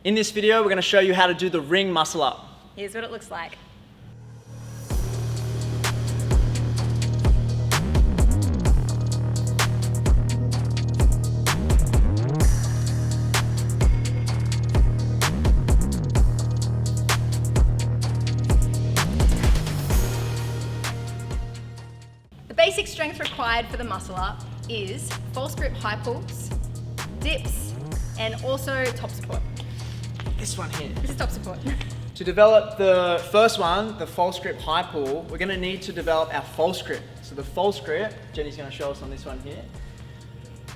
In this video, we're going to show you how to do the ring muscle up. Here's what it looks like. The basic strength required for the muscle up is false grip high pulls, dips, and also top support. This one here. This is top support. To develop the first one, the false grip high pull, we're going to need to develop our false grip. So the false grip, Jenny's going to show us on this one here,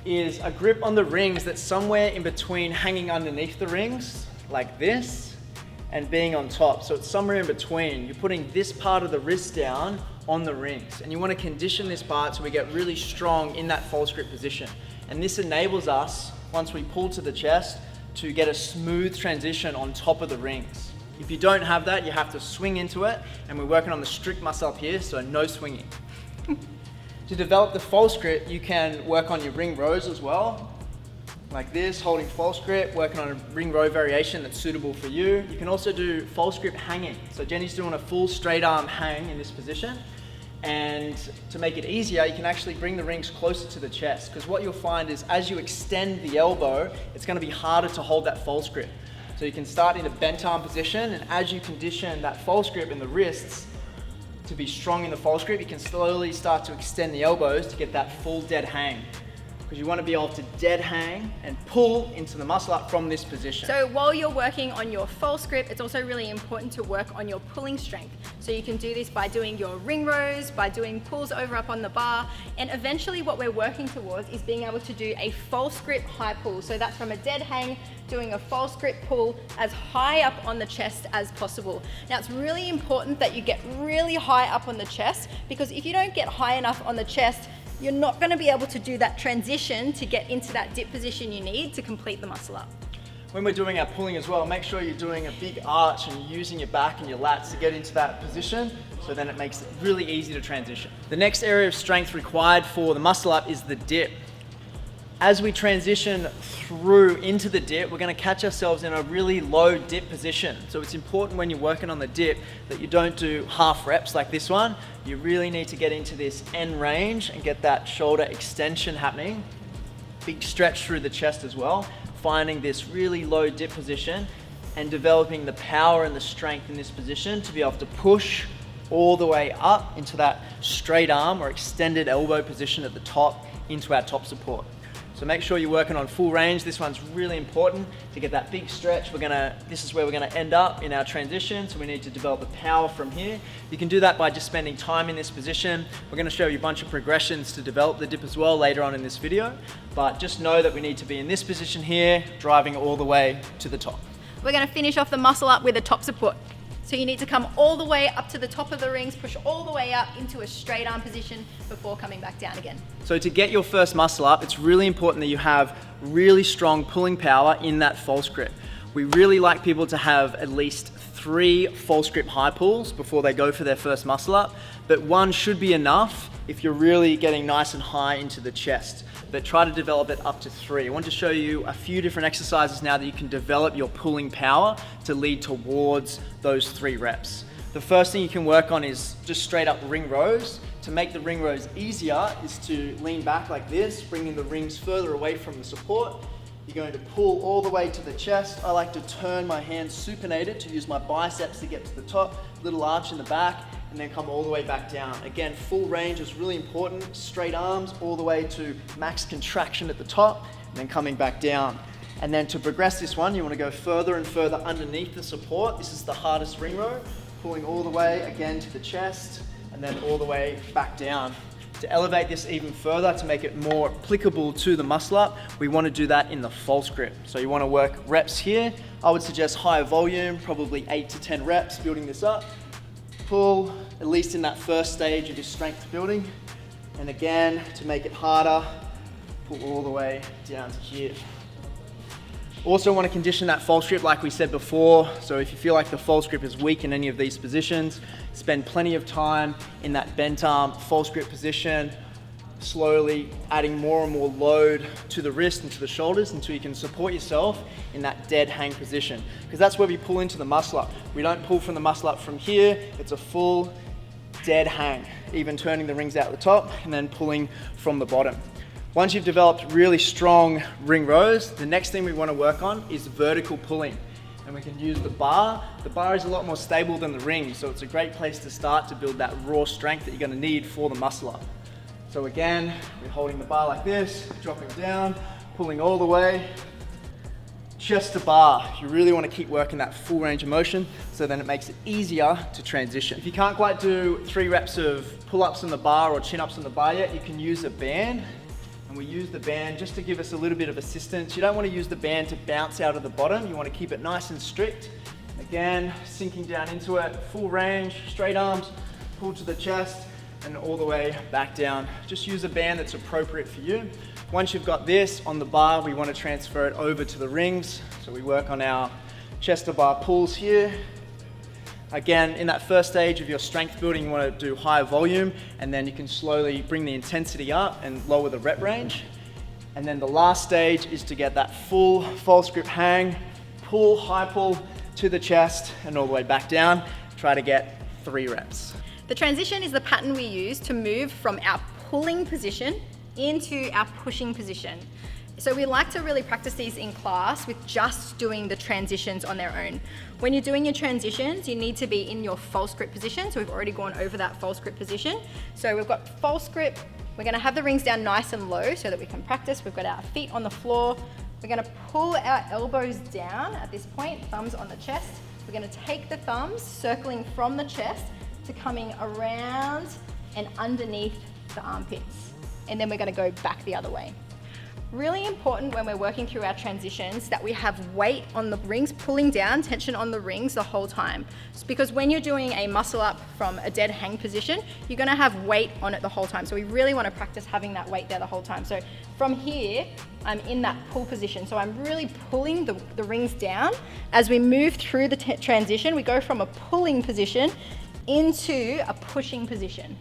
is a grip on the rings that's somewhere in between hanging underneath the rings, like this, and being on top. So it's somewhere in between. You're putting this part of the wrist down on the rings, and you want to condition this part so we get really strong in that false grip position. And this enables us, once we pull to the chest, to get a smooth transition on top of the rings. If you don't have that, you have to swing into it, and we're working on the strict muscle up here, so no swinging. To develop the false grip, you can work on your ring rows as well, like this, holding false grip, working on a ring row variation that's suitable for you. You can also do false grip hanging. So Jenny's doing a full straight arm hang in this position. And to make it easier, you can actually bring the rings closer to the chest, because what you'll find is as you extend the elbow, it's going to be harder to hold that false grip. So you can start in a bent arm position, and as you condition that false grip in the wrists to be strong in the false grip, you can slowly start to extend the elbows to get that full dead hang. Because you want to be able to dead hang and pull into the muscle up from this position. So while you're working on your false grip, it's also really important to work on your pulling strength. So you can do this by doing your ring rows, by doing pulls over up on the bar, and eventually what we're working towards is being able to do a false grip high pull. So that's from a dead hang, doing a false grip pull as high up on the chest as possible. Now it's really important that you get really high up on the chest, because if you don't get high enough on the chest, you're not going to be able to do that transition to get into that dip position you need to complete the muscle up. When we're doing our pulling as well, make sure you're doing a big arch and you're using your back and your lats to get into that position, so then it makes it really easy to transition. The next area of strength required for the muscle up is the dip. As we transition through into the dip, we're going to catch ourselves in a really low dip position. So it's important when you're working on the dip that you don't do half reps like this one. You really need to get into this end range and get that shoulder extension happening. Big stretch through the chest as well. Finding this really low dip position and developing the power and the strength in this position to be able to push all the way up into that straight arm or extended elbow position at the top into our top support. So make sure you're working on full range. This one's really important to get that big stretch. This is where we're gonna end up in our transition, so we need to develop the power from here. You can do that by just spending time in this position. We're gonna show you a bunch of progressions to develop the dip as well later on in this video, but just know that we need to be in this position here, driving all the way to the top. We're going to finish off the muscle up with a top support. So you need to come all the way up to the top of the rings, push all the way up into a straight arm position before coming back down again. So to get your first muscle up, it's really important that you have really strong pulling power in that false grip. We really like people to have at least 3 false grip high pulls before they go for their first muscle up, but 1 should be enough if you're really getting nice and high into the chest. But try to develop it up to 3. I want to show you a few different exercises now that you can develop your pulling power to lead towards those 3 reps. The first thing you can work on is just straight up ring rows. To make the ring rows easier is to lean back like this, bringing the rings further away from the support. You're going to pull all the way to the chest. I like to turn my hands supinated to use my biceps to get to the top, little arch in the back, and then come all the way back down. Again, full range is really important. Straight arms all the way to max contraction at the top, and then coming back down. And then to progress this one, you want to go further and further underneath the support. This is the hardest ring row, pulling all the way again to the chest, and then all the way back down. To elevate this even further, to make it more applicable to the muscle up, we want to do that in the false grip. So you want to work reps here. I would suggest higher volume, probably 8 to 10 reps, building this up. Pull, at least in that first stage of your strength building. And again, to make it harder, pull all the way down to here. Also want to condition that false grip like we said before. So if you feel like the false grip is weak in any of these positions, spend plenty of time in that bent arm false grip position, slowly adding more and more load to the wrist and to the shoulders until you can support yourself in that dead hang position. Because that's where we pull into the muscle up. We don't pull from the muscle up from here, it's a full dead hang, even turning the rings out the top and then pulling from the bottom. Once you've developed really strong ring rows, the next thing we want to work on is vertical pulling. And we can use the bar. The bar is a lot more stable than the ring, so it's a great place to start to build that raw strength that you're going to need for the muscle up. So again, we're holding the bar like this, dropping down, pulling all the way, chest to bar. You really want to keep working that full range of motion, so then it makes it easier to transition. If you can't quite do 3 reps of pull-ups on the bar or chin-ups on the bar yet, you can use a band. And we use the band just to give us a little bit of assistance. You don't want to use the band to bounce out of the bottom. You want to keep it nice and strict. Again, sinking down into it, full range, straight arms, pull to the chest, and all the way back down. Just use a band that's appropriate for you. Once you've got this on the bar, we want to transfer it over to the rings. So we work on our chest to bar pulls here. Again, in that first stage of your strength building, you want to do high volume, and then you can slowly bring the intensity up and lower the rep range. And then the last stage is to get that full false grip hang, pull, high pull to the chest and all the way back down. Try to get 3 reps. The transition is the pattern we use to move from our pulling position into our pushing position. So we like to really practice these in class with just doing the transitions on their own. When you're doing your transitions, you need to be in your false grip position. So we've already gone over that false grip position. So we've got false grip. We're gonna have the rings down nice and low so that we can practice. We've got our feet on the floor. We're gonna pull our elbows down at this point, thumbs on the chest. We're gonna take the thumbs, circling from the chest to coming around and underneath the armpits. And then we're gonna go back the other way. Really important when we're working through our transitions that we have weight on the rings, pulling down, tension on the rings the whole time. It's because when you're doing a muscle up from a dead hang position, you're gonna have weight on it the whole time. So we really wanna practice having that weight there the whole time. So from here, I'm in that pull position. So I'm really pulling the rings down. As we move through the transition, we go from a pulling position into a pushing position.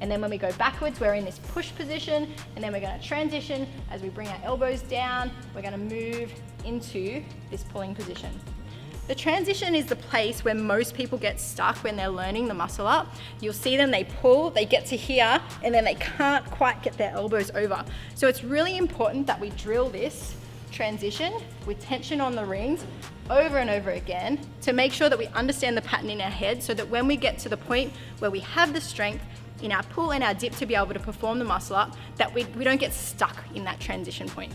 And then when we go backwards, we're in this push position, and then we're gonna transition as we bring our elbows down, we're gonna move into this pulling position. The transition is the place where most people get stuck when they're learning the muscle up. You'll see them, they pull, they get to here, and then they can't quite get their elbows over. So it's really important that we drill this transition with tension on the rings over and over again to make sure that we understand the pattern in our head, so that when we get to the point where we have the strength in our pull and our dip to be able to perform the muscle up, that we don't get stuck in that transition point.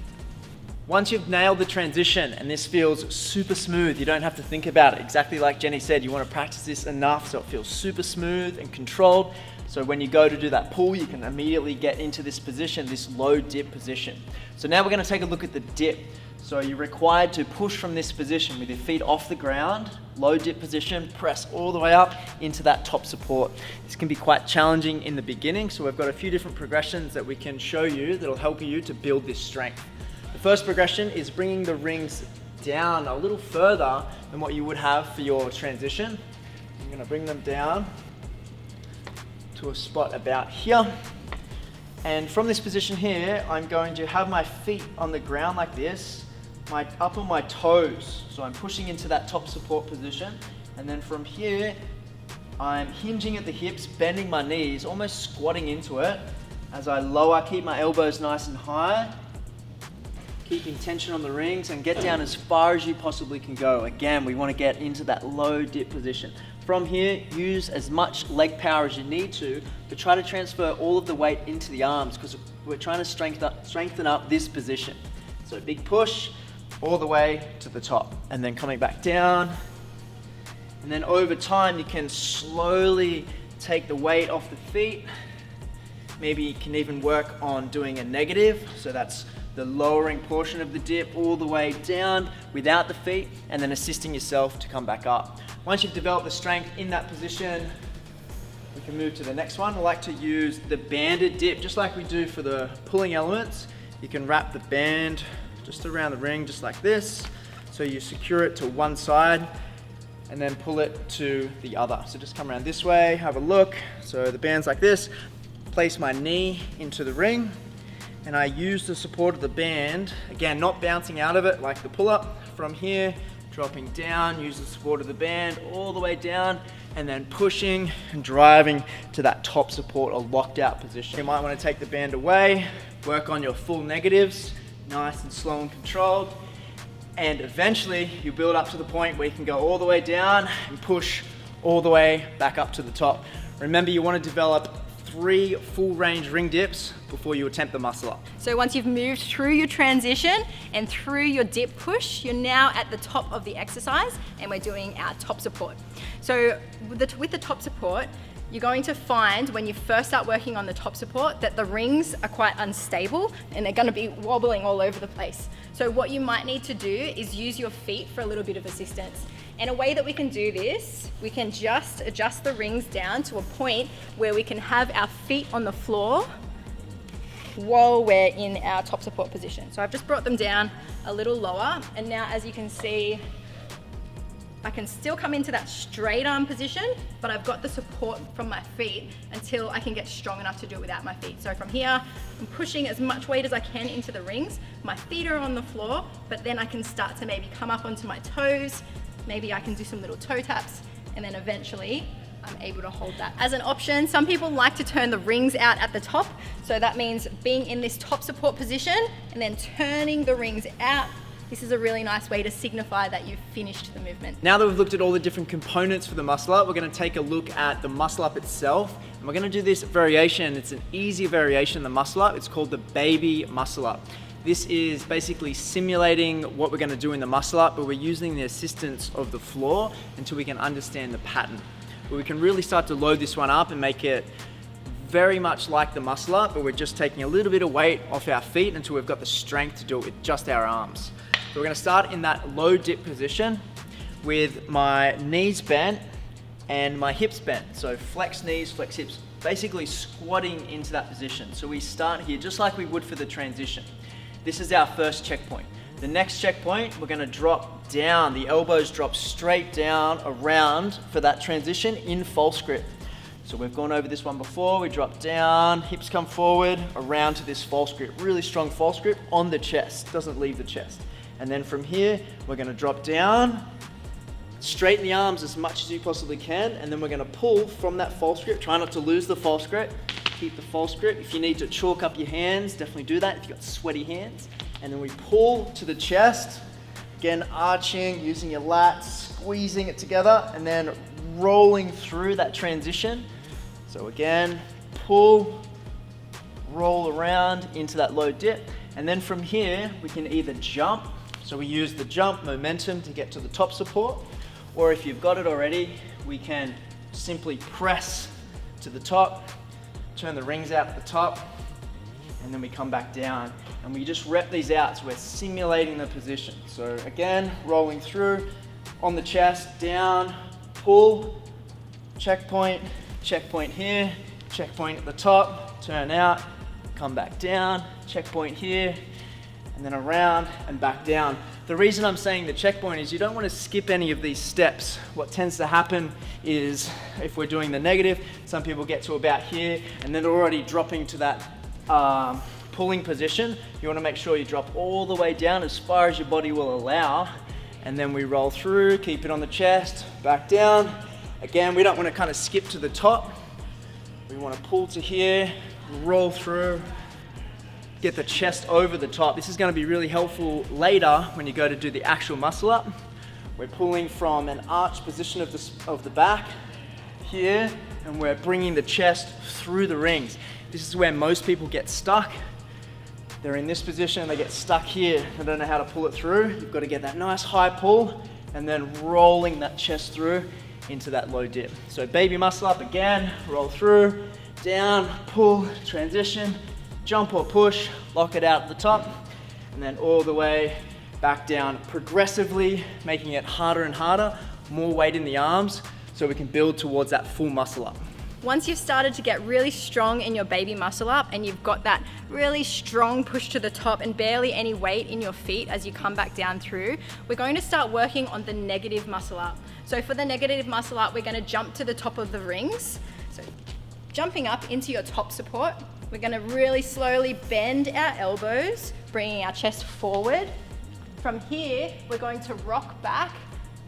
Once you've nailed the transition and this feels super smooth, you don't have to think about it. Exactly like Jenny said, you want to practice this enough so it feels super smooth and controlled. So when you go to do that pull, you can immediately get into this position, this low dip position. So now we're going to take a look at the dip. So you're required to push from this position with your feet off the ground, low dip position, press all the way up into that top support. This can be quite challenging in the beginning, so we've got a few different progressions that we can show you that'll help you to build this strength. The first progression is bringing the rings down a little further than what you would have for your transition. I'm going to bring them down to a spot about here. And from this position here, I'm going to have my feet on the ground like this, up on my toes. So I'm pushing into that top support position. And then from here, I'm hinging at the hips, bending my knees, almost squatting into it. As I lower, keep my elbows nice and high, keeping tension on the rings, and get down as far as you possibly can go. Again, we want to get into that low dip position. From here, use as much leg power as you need to, but try to transfer all of the weight into the arms, because we're trying to strengthen up this position. So big push all the way to the top, and then coming back down. And then over time, you can slowly take the weight off the feet. Maybe you can even work on doing a negative, so that's the lowering portion of the dip all the way down without the feet, and then assisting yourself to come back up. Once you've developed the strength in that position, we can move to the next one. I like to use the banded dip, just like we do for the pulling elements. You can wrap the band just around the ring, just like this. So you secure it to one side and then pull it to the other. So just come around this way, have a look. So the band's like this. place my knee into the ring, and I use the support of the band, again, not bouncing out of it like the pull-up, from here, dropping down, use the support of the band all the way down, and then pushing and driving to that top support or locked out position. You might want to take the band away, work on your full negatives, nice and slow and controlled, and eventually you build up to the point where you can go all the way down and push all the way back up to the top. Remember, you want to develop 3 full range ring dips before you attempt the muscle up. So once you've moved through your transition and through your dip push, you're now at the top of the exercise and we're doing our top support. So with the top support, you're going to find when you first start working on the top support that the rings are quite unstable and they're going to be wobbling all over the place. So what you might need to do is use your feet for a little bit of assistance. And a way that we can do this, we can just adjust the rings down to a point where we can have our feet on the floor while we're in our top support position. So I've just brought them down a little lower, and now as you can see, I can still come into that straight arm position, but I've got the support from my feet until I can get strong enough to do it without my feet. So from here, I'm pushing as much weight as I can into the rings. My feet are on the floor, but then I can start to maybe come up onto my toes. Maybe I can do some little toe taps, and then eventually I'm able to hold that. As an option, some people like to turn the rings out at the top. So that means being in this top support position and then turning the rings out. This is a really nice way to signify that you've finished the movement. Now that we've looked at all the different components for the muscle up, we're going to take a look at the muscle up itself. And we're going to do this variation. It's an easier variation than the muscle up. It's called the baby muscle up. This is basically simulating what we're going to do in the muscle up, but we're using the assistance of the floor until we can understand the pattern. But we can really start to load this one up and make it very much like the muscle up, but we're just taking a little bit of weight off our feet until we've got the strength to do it with just our arms. So we're going to start in that low dip position with my knees bent and my hips bent. So flex knees, flex hips, basically squatting into that position. So we start here just like we would for the transition. This is our first checkpoint. The next checkpoint, we're going to drop down. The elbows drop straight down around for that transition in false grip. So we've gone over this one before. We drop down, hips come forward, around to this false grip. Really strong false grip on the chest, doesn't leave the chest. And then from here, we're going to drop down, straighten the arms as much as you possibly can, and then we're going to pull from that false grip. Try not to lose the false grip. Keep the false grip. If you need to chalk up your hands, definitely do that if you've got sweaty hands. And then we pull to the chest, again arching, using your lats, squeezing it together, and then rolling through that transition. So again, pull, roll around into that low dip, and then from here we can either jump. So we use the jump momentum to get to the top support, or if you've got it already, we can simply press to the top, turn the rings out at the top, and then we come back down. And we just rep these out so we're simulating the position. So again, rolling through on the chest, down, pull, checkpoint, checkpoint here, checkpoint at the top, turn out, come back down, checkpoint here, and then around and back down. The reason I'm saying the checkpoint is you don't want to skip any of these steps. What tends to happen is if we're doing the negative, some people get to about here and then they're already dropping to that pulling position. You want to make sure you drop all the way down as far as your body will allow, and then we roll through, keep it on the chest, back down. Again, we don't want to kind of skip to the top. We want to pull to here, roll through, get the chest over the top. This is going to be really helpful later when you go to do the actual muscle up. We're pulling from an arch position of the back here, and we're bringing the chest through the rings. This is where most people get stuck. They're in this position, they get stuck here. They don't know how to pull it through. You've got to get that nice high pull and then rolling that chest through into that low dip. So baby muscle up again, roll through, down, pull, transition, jump or push, lock it out at the top, and then all the way back down, progressively making it harder and harder, more weight in the arms, so we can build towards that full muscle up. Once you've started to get really strong in your baby muscle up and you've got that really strong push to the top and barely any weight in your feet as you come back down through, we're going to start working on the negative muscle up. So for the negative muscle up, we're going to jump to the top of the rings. So jumping up into your top support. We're gonna really slowly bend our elbows, bringing our chest forward. From here, we're going to rock back,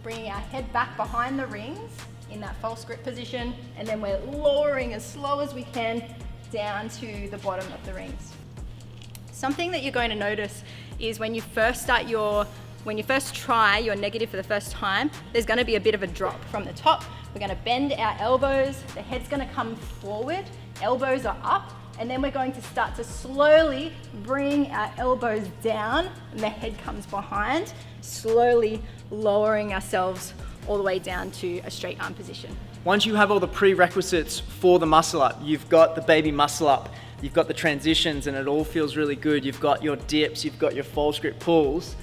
bringing our head back behind the rings in that false grip position, and then we're lowering as slow as we can down to the bottom of the rings. Something that you're going to notice is when you first try your negative for the first time, there's going to be a bit of a drop from the top. We're going to bend our elbows, the head's going to come forward, elbows are up, and then we're going to start to slowly bring our elbows down and the head comes behind, slowly lowering ourselves all the way down to a straight arm position. Once you have all the prerequisites for the muscle up, you've got the baby muscle up, you've got the transitions and it all feels really good, you've got your dips, you've got your false grip pulls,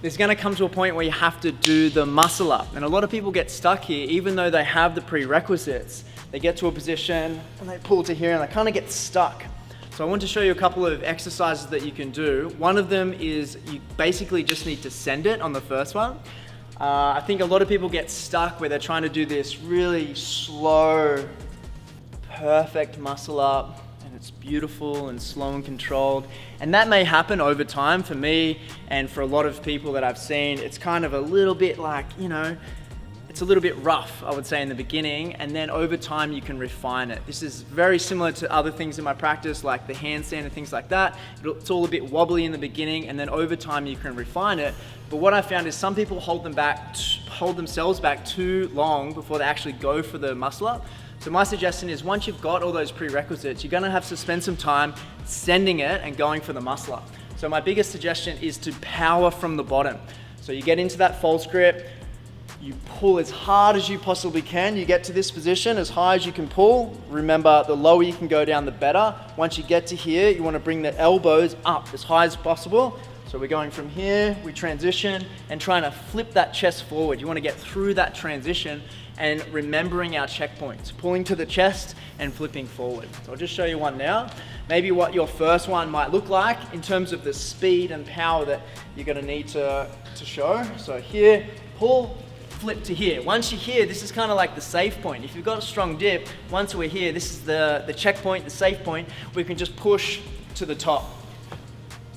there's gonna come to a point where you have to do the muscle up. And a lot of people get stuck here, even though they have the prerequisites. They get to a position and they pull to here and they kind of get stuck. So I want to show you a couple of exercises that you can do. One of them is you basically just need to send it on the first one. I think a lot of people get stuck where they're trying to do this really slow, perfect muscle up, and it's beautiful and slow and controlled. And that may happen over time for me and for a lot of people that I've seen. It's kind of a little bit like, it's a little bit rough, I would say, in the beginning, and then over time you can refine it. This is very similar to other things in my practice, like the handstand and things like that. It's all a bit wobbly in the beginning, and then over time you can refine it. But what I found is some people hold themselves back too long before they actually go for the muscle up. So my suggestion is once you've got all those prerequisites, you're gonna have to spend some time sending it and going for the muscle up. So my biggest suggestion is to power from the bottom. So you get into that false grip, you pull as hard as you possibly can. You get to this position as high as you can pull. Remember, the lower you can go down, the better. Once you get to here, you want to bring the elbows up as high as possible. So we're going from here, we transition and trying to flip that chest forward. You want to get through that transition and remembering our checkpoints, pulling to the chest and flipping forward. So I'll just show you one now. Maybe what your first one might look like in terms of the speed and power that you're going to need to show. So here, pull, flip to here. Once you're here, this is kind of like the safe point. If you've got a strong dip, once we're here, this is the checkpoint, the safe point, we can just push to the top.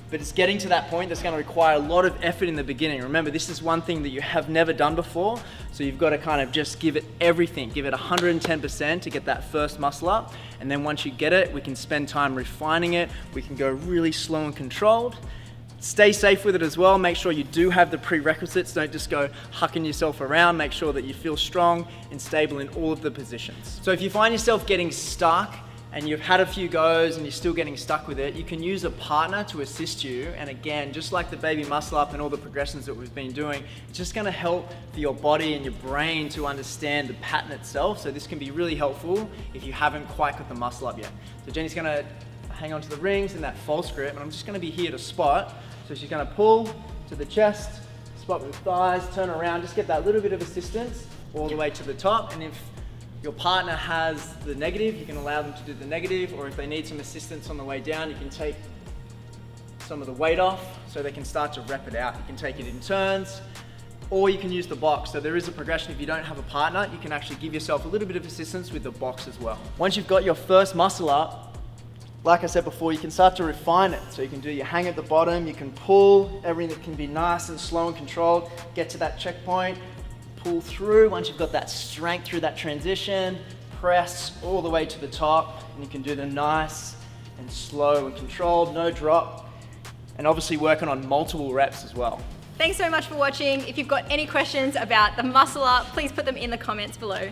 But it's getting to that point that's going to require a lot of effort in the beginning. Remember, this is one thing that you have never done before, so you've got to kind of just give it everything, give it 110% to get that first muscle up, and then once you get it, we can spend time refining it, we can go really slow and controlled. Stay safe with it as well. Make sure you do have the prerequisites. Don't just go hucking yourself around. Make sure that you feel strong and stable in all of the positions. So if you find yourself getting stuck and you've had a few goes and you're still getting stuck with it, you can use a partner to assist you. And again, just like the baby muscle up and all the progressions that we've been doing, it's just gonna help for your body and your brain to understand the pattern itself. So this can be really helpful if you haven't quite got the muscle up yet. So Jenny's gonna hang on to the rings in that false grip, and I'm just gonna be here to spot. So she's gonna pull to the chest, spot with the thighs, turn around, just get that little bit of assistance all the way to the top. And if your partner has the negative, you can allow them to do the negative, or if they need some assistance on the way down, you can take some of the weight off so they can start to rep it out. You can take it in turns, or you can use the box. So there is a progression. If you don't have a partner, you can actually give yourself a little bit of assistance with the box as well. Once you've got your first muscle up, like I said before, you can start to refine it. So you can do your hang at the bottom, you can pull, everything can be nice and slow and controlled, get to that checkpoint, pull through. Once you've got that strength through that transition, press all the way to the top, and you can do the nice and slow and controlled, no drop, and obviously working on multiple reps as well. Thanks so much for watching. If you've got any questions about the muscle up, please put them in the comments below.